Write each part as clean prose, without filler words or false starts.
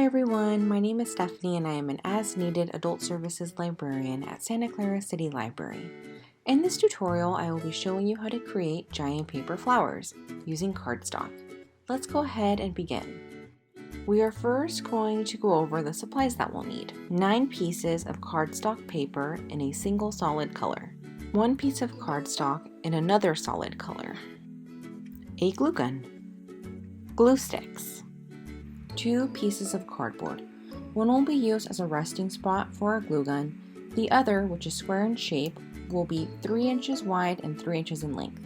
everyone, my name is Stephanie and I am an as-needed adult services librarian at Santa Clara City Library. In this tutorial, I will be showing you how to create giant paper flowers using cardstock. Let's go ahead and begin. We are first going to go over the supplies that we'll need. 9 pieces of cardstock paper in a single solid color. 1 piece of cardstock in another solid color. A glue gun. Glue sticks. 2 pieces of cardboard. One will be used as a resting spot for our glue gun. The other, which is square in shape, will be 3 inches wide and 3 inches in length.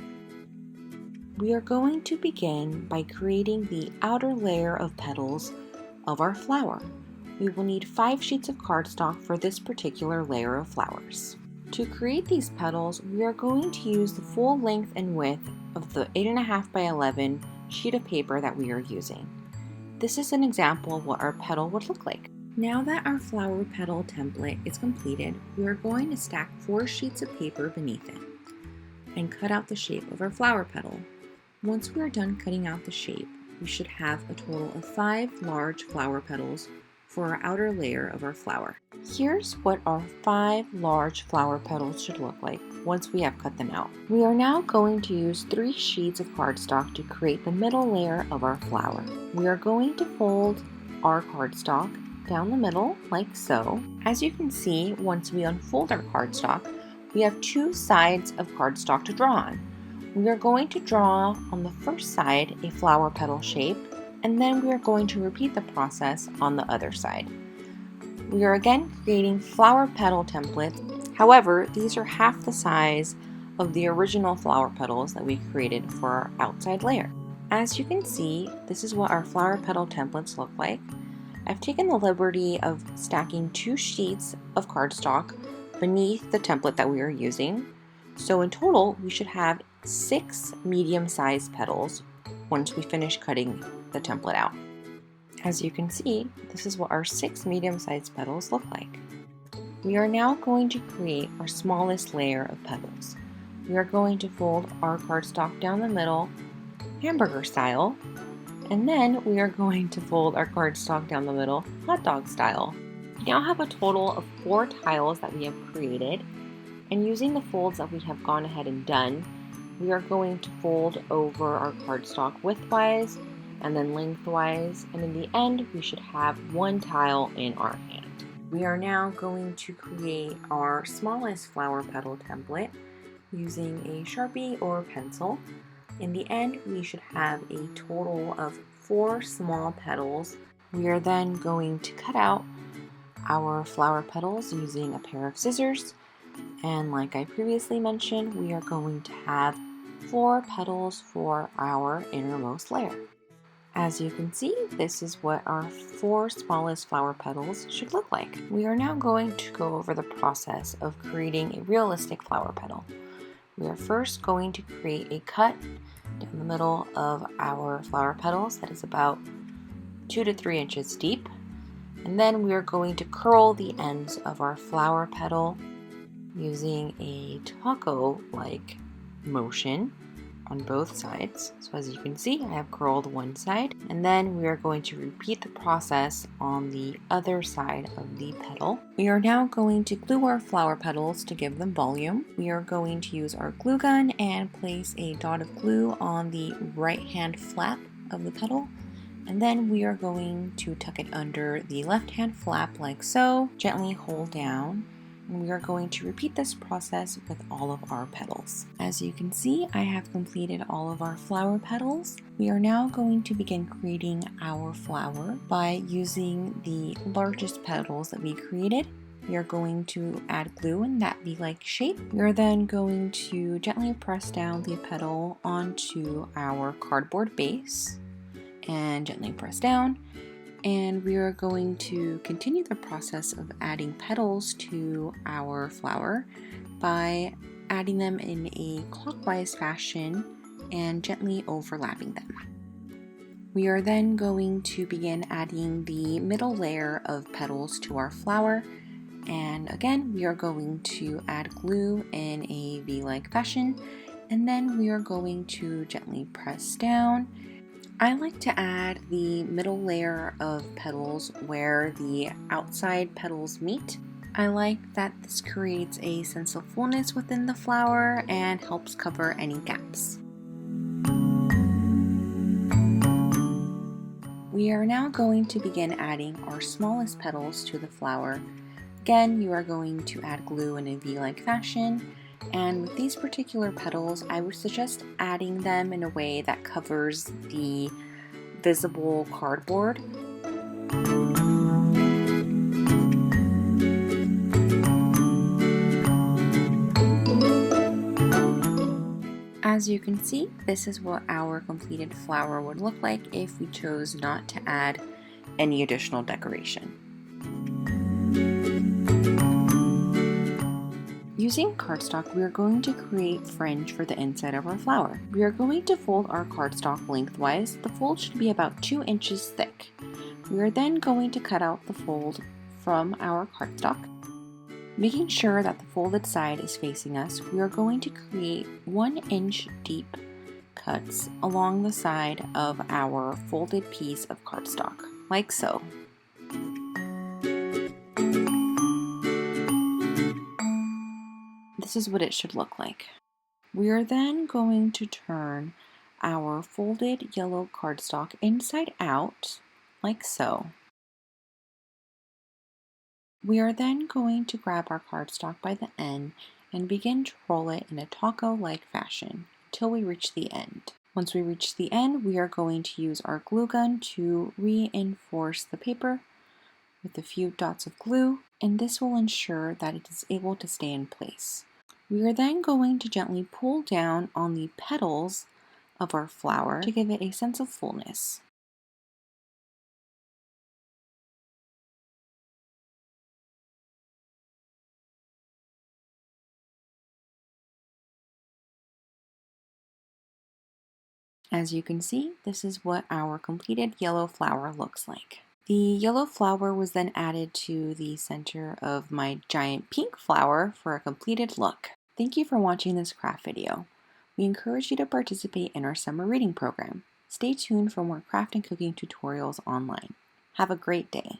We are going to begin by creating the outer layer of petals of our flower. We will need 5 sheets of cardstock for this particular layer of flowers. To create these petals, we are going to use the full length and width of the 8.5 by 11 sheet of paper that we are using. This is an example of what our petal would look like. Now that our flower petal template is completed, we are going to stack 4 sheets of paper beneath it and cut out the shape of our flower petal. Once we are done cutting out the shape, we should have a total of 5 large flower petals for our outer layer of our flower. Here's what our 5 large flower petals should look like once we have cut them out. We are now going to use 3 sheets of cardstock to create the middle layer of our flower. We are going to fold our cardstock down the middle like so. As you can see, once we unfold our cardstock, we have 2 sides of cardstock to draw on. We are going to draw on the first side a flower petal shape, and then we are going to repeat the process on the other side. We are again creating flower petal templates. However, these are half the size of the original flower petals that we created for our outside layer. As you can see, this is what our flower petal templates look like. I've taken the liberty of stacking 2 sheets of cardstock beneath the template that we are using. So in total, we should have 6 medium-sized petals once we finish cutting the template out. As you can see, this is what our 6 medium-sized petals look like. We are now going to create our smallest layer of petals. We are going to fold our cardstock down the middle, hamburger style, and then we are going to fold our cardstock down the middle, hot dog style. We now have a total of 4 tiles that we have created, and using the folds that we have gone ahead and done, we are going to fold over our cardstock widthwise and then lengthwise, and in the end we should have 1 tile in our hand. We are now going to create our smallest flower petal template using a Sharpie or pencil. In the end, we should have a total of 4 small petals. We are then going to cut out our flower petals using a pair of scissors, and like I previously mentioned, we are going to have 4 petals for our innermost layer. As you can see, this is what our 4 smallest flower petals should look like. We are now going to go over the process of creating a realistic flower petal. We are first going to create a cut down the middle of our flower petals that is about 2 to 3 inches deep, and then we are going to curl the ends of our flower petal using a taco-like motion on both sides. So as you can see, I have curled one side, and then we are going to repeat the process on the other side of the petal. We are now going to glue our flower petals to give them volume. We are going to use our glue gun and place a dot of glue on the right hand flap of the petal, and then we are going to tuck it under the left hand flap like so, gently hold down. And we are going to repeat this process with all of our petals. As you can see, I have completed all of our flower petals. We are now going to begin creating our flower by using the largest petals that we created. We are going to add glue in that V-like shape. We are then going to gently press down the petal onto our cardboard base and gently press down. And we are going to continue the process of adding petals to our flower by adding them in a clockwise fashion and gently overlapping them. We are then going to begin adding the middle layer of petals to our flower, and again we are going to add glue in a V-like fashion, and then we are going to gently press down. I like to add the middle layer of petals where the outside petals meet. I like that this creates a sense of fullness within the flower and helps cover any gaps. We are now going to begin adding our smallest petals to the flower. Again, you are going to add glue in a V-like fashion, and with these particular petals, I would suggest adding them in a way that covers the visible cardboard. As you can see, this is what our completed flower would look like if we chose not to add any additional decoration. Using cardstock, we are going to create fringe for the inside of our flower. We are going to fold our cardstock lengthwise. The fold should be about 2 inches thick. We are then going to cut out the fold from our cardstock. Making sure that the folded side is facing us, we are going to create 1 inch deep cuts along the side of our folded piece of cardstock, like so. This is what it should look like. We are then going to turn our folded yellow cardstock inside out, like so. We are then going to grab our cardstock by the end and begin to roll it in a taco-like fashion until we reach the end. Once we reach the end, we are going to use our glue gun to reinforce the paper with a few dots of glue, and this will ensure that it is able to stay in place. We are then going to gently pull down on the petals of our flower to give it a sense of fullness. As you can see, this is what our completed yellow flower looks like. The yellow flower was then added to the center of my giant pink flower for a completed look. Thank you for watching this craft video. We encourage you to participate in our summer reading program. Stay tuned for more craft and cooking tutorials online. Have a great day.